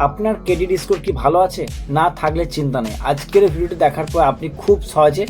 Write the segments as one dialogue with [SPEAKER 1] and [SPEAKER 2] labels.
[SPEAKER 1] আপনার credit score কি ভালো আছে? না থাকলে চিন্তা নেই, আজকের ভিডিওটি দেখার পর আপনি খুব সহজে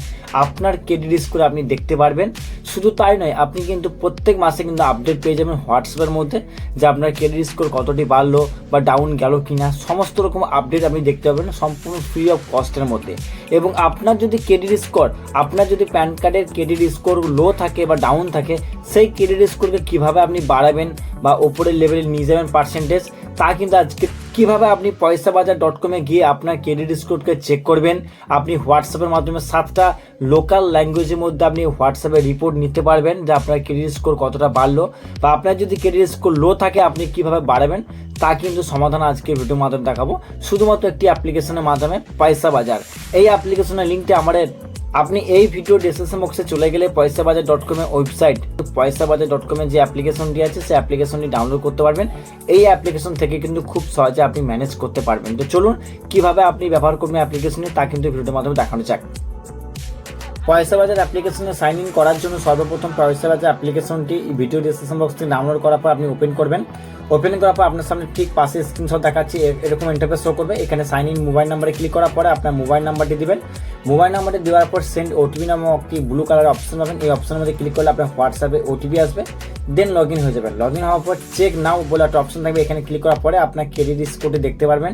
[SPEAKER 1] আপনার ক্রেডিট স্কোর আপনি দেখতে পারবেন। শুধু তাই নয়, আপনি কিন্তু প্রত্যেক মাসে কিন্তু আপডেট পেয়ে যাবেন হোয়াটসঅ্যাপের মধ্যে যে আপনার ক্রেডিট স্কোর কতটি বাড়লো বা ডাউন গেল কিনা, সমস্ত রকম আপডেট আপনি দেখতে পাবেন সম্পূর্ণ ফ্রি অফ কস্টের মধ্যে। এবং আপনার যদি ক্রেডিট স্কোর, আপনার যদি প্যান কার্ডের ক্রেডিট স্কোর লো থাকে বা ডাউন থাকে, সেই ক্রেডিট স্কোরকে কীভাবে আপনি বাড়াবেন বা ওপরের লেভেলে নিয়ে যাবেন পার্সেন্টেজ, তা কিন্তু আজকে কীভাবে আপনি পয়সাবাজার.com গিয়ে আপনার ক্রেডিট স্কোরকে চেক করবেন। আপনি হোয়াটসঅ্যাপের মাধ্যমে 7টা লোকাল ল্যাঙ্গুয়েজের মধ্যে আপনি হোয়াটসঅ্যাপে রিপোর্ট নিতে পারবেন যে আপনার ক্রেডিট স্কোর কতটা বাড়লো, বা আপনার যদি ক্রেডিট স্কোর লো থাকে আপনি কীভাবে বাড়াবেন, তা কিন্তু সমাধান আজকে ভিডিওর মাধ্যমে দেখাবো, শুধুমাত্র একটি অ্যাপ্লিকেশনের মাধ্যমে পয়সাবাজার। এই অ্যাপ্লিকেশনের লিঙ্কটি আমাদের, আপনি এই ভিডিও ডেসক্রিপশন বক্সে চলে গেলে পয়সাবাজার.com ওয়েবসাইট, পয়সাবাজার.com যে অ্যাপ্লিকেশনটি আছে সেই অ্যাপ্লিকেশনটি ডাউনলোড করতে পারবেন। এই অ্যাপ্লিকেশন থেকে কিন্তু খুব সহজে আপনি ম্যানেজ করতে পারবেন। তো চলুন কিভাবে আপনি ব্যবহার করবেন অ্যাপ্লিকেশনে, তা কিন্তু ভিডিওর মাধ্যমে দেখানো যাক। পয়সাবাজার অ্যাপ্লিকেশনে সাইন ইন করার জন্য সর্বপ্রথম পয়সাবাজার অ্যাপ্লিকেশনটি ভিডিও ডেসক্রিপশন বক্স থেকে ডাউনলোড করার পর আপনি ওপেন করবেন। ওপেন করার পর আপনার সামনে ঠিক পাশে স্ক্রিনশট দেখাচ্ছি, এরকম ইন্টারফেস শো করবে। এখানে সাইন ইন মোবাইল নাম্বারে ক্লিক করার পরে আপনার মোবাইল নাম্বারটি দিবেন। মোবাইল নাম্বারটি দেওয়ার পর সেন্ড ওটিপি নামক একটি ব্লু কালারের অপশন পাবেন। এই অপশনের মধ্যে ক্লিক করলে আপনার হোয়াটসঅ্যাপে ওটিপি আসবে, দেন লগ ইন হয়ে যাবেন। লগ ইন হওয়ার পর চেক নাও বলে একটা অপশন থাকবে, এখানে ক্লিক করার পরে আপনার ক্রেডিট স্কোরটি দেখতে পারবেন।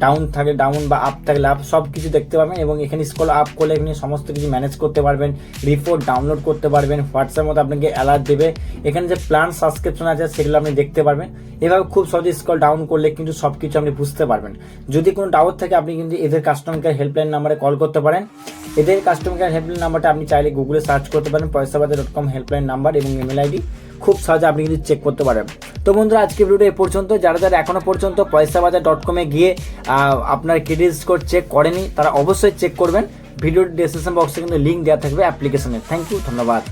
[SPEAKER 1] ডাউন থাকলে ডাউন বা আপ থাকলে আপ, সব কিছু দেখতে পারবেন। এবং এখানে স্ক্রল আপ করলে এখানে সমস্ত কিছু ম্যানেজ করতে পারবেন, রিপোর্ট ডাউনলোড করতে পারবেন, হোয়াটসঅ্যাপের মধ্যে আপনাকে অ্যালার্ট দেবে। এখানে যে প্ল্যান সাবস্ক্রিপশন আছে সেগুলো আপনি দেখতে পারবেন। এভাবে খুব সহজে স্ক্রল ডাউন করলে কিন্তু সব কিছু আপনি বুঝতে পারবেন। যদি কোনো ডাউট থাকে আপনি কিন্তু এদের কাস্টমার কেয়ার হেল্পলাইন নাম্বারে কল করতে পারেন। এদের কাস্টমার কেয়ার হেল্পলাইন নাম্বারটা আপনি চাইলে গুগলে সার্চ করতে পারেন, পয়সাবাজার.com হেল্পলাইন নাম্বার এবং ইমেল আইডি, খুব সহজে আপনি কিন্তু চেক করতে পারেন। তো বন্ধুরা, আজকে ভিডিওটা এ পর্যন্ত। যারা যারা এখনো পর্যন্ত পয়সাবাজার.com গিয়ে আপনার ক্রেডিট স্কোর চেক করেনি, তারা অবশ্যই চেক করবেন। ভিডিওর ডেসক্রিপশন বক্সে কিন্তু লিঙ্ক দেওয়া থাকবে অ্যাপ্লিকেশনের। থ্যাংক ইউ, ধন্যবাদ।